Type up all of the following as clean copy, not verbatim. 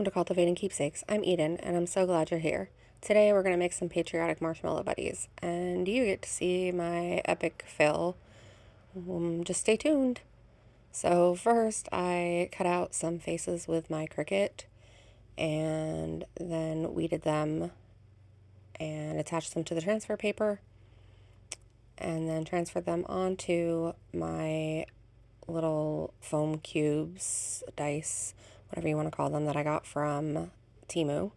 Welcome to Cultivating Keepsakes. I'm Eden, and I'm so glad you're here. Today we're going to make some patriotic marshmallow buddies, and you get to see my epic fail. Just stay tuned. So first, I cut out some faces with my Cricut, and then weeded them and attached them to the transfer paper, and then transferred them onto my little foam cubes, dice, whatever you want to call them, that I got from Temu.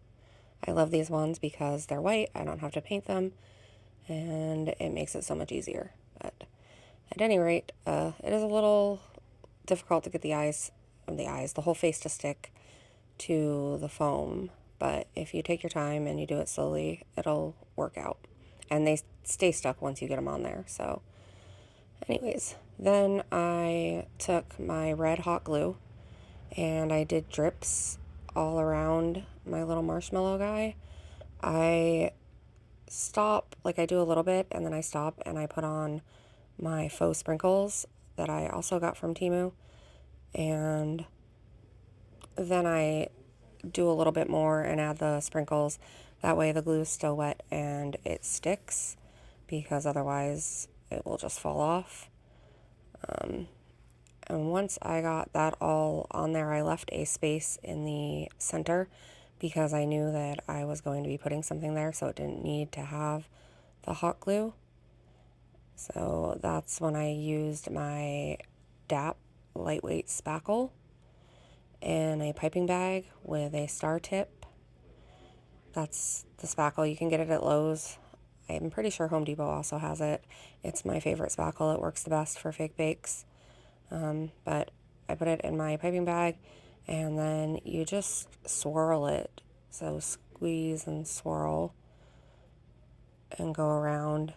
I love these ones because they're white, I don't have to paint them, and it makes it so much easier. But at any rate, it is a little difficult to get the whole face to stick to the foam, but if you take your time and you do it slowly, it'll work out. And they stay stuck once you get them on there, so anyways, then I took my red hot glue and I did drips all around my little marshmallow guy. I stop, like I do a little bit, and then I stop and I put on my faux sprinkles that I also got from Temu, and then I do a little bit more and add the sprinkles. That way the glue is still wet and it sticks, because otherwise it will just fall off. And once I got that all on there, I left a space in the center because I knew that I was going to be putting something there, so it didn't need to have the hot glue. So that's when I used my DAP lightweight spackle in a piping bag with a star tip. That's the spackle. You can get it at Lowe's. I'm pretty sure Home Depot also has it. It's my favorite spackle. It works the best for fake bakes. But I put it in my piping bag, and then you just swirl it. So squeeze and swirl and go around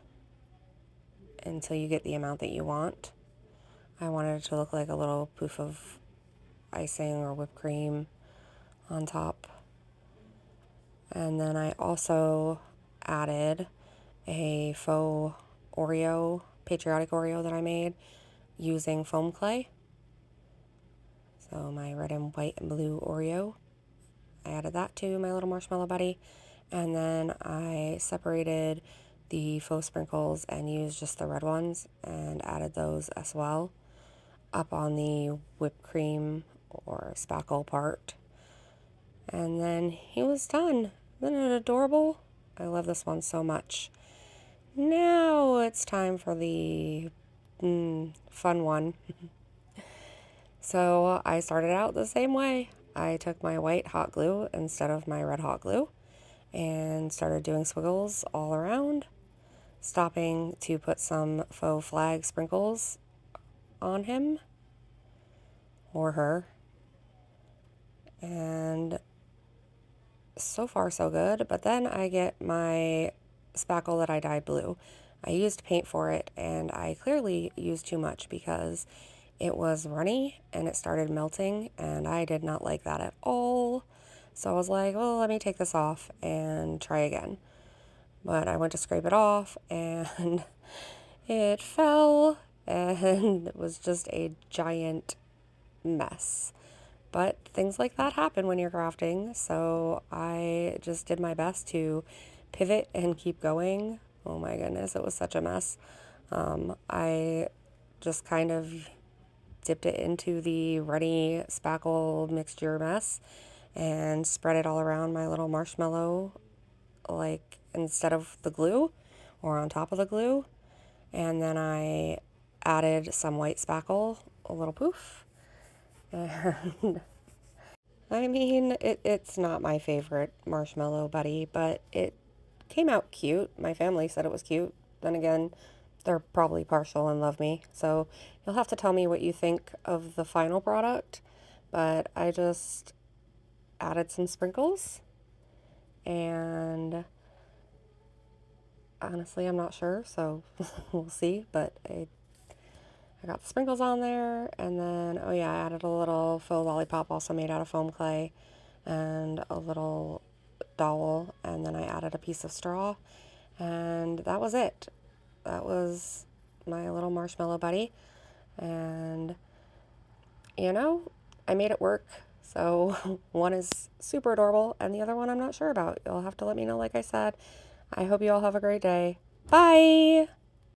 until you get the amount that you want. I wanted it to look like a little poof of icing or whipped cream on top. And then I also added a faux Oreo, patriotic Oreo that I made using foam clay. So my red and white and blue Oreo, I added that to my little marshmallow buddy. And then I separated the faux sprinkles and used just the red ones and added those as well up on the whipped cream or spackle part. And then he was done. Isn't it adorable? I love this one so much. Now it's time for the fun one. So I started out the same way. I took my white hot glue instead of my red hot glue and started doing squiggles all around, stopping to put some faux flag sprinkles on him or her. And so far so good. But then I get my spackle that I dyed blue. I used paint for it, and I clearly used too much because it was runny and it started melting, and I did not like that at all. So I was like, well, let me take this off and try again. But I went to scrape it off and it fell, and it was just a giant mess. But things like that happen when you're crafting, so I just did my best to pivot and keep going. Oh my goodness, it was such a mess. I just kind of dipped it into the runny spackle mixture mess and spread it all around my little marshmallow, like instead of the glue or on top of the glue. And then I added some white spackle, a little poof. And I mean, it's not my favorite marshmallow buddy, but it came out cute. My family said it was cute. Then again, they're probably partial and love me. So you'll have to tell me what you think of the final product. But I just added some sprinkles, and honestly, I'm not sure, so we'll see. But I got the sprinkles on there, and then, oh yeah, I added a little faux lollipop also made out of foam clay, and a little dowel, and then I added a piece of straw, and that was it. That was my little marshmallow buddy, and I made it work. So one is super adorable, and the other one I'm not sure about. You'll have to let me know, like I said. I hope you all have a great day. Bye!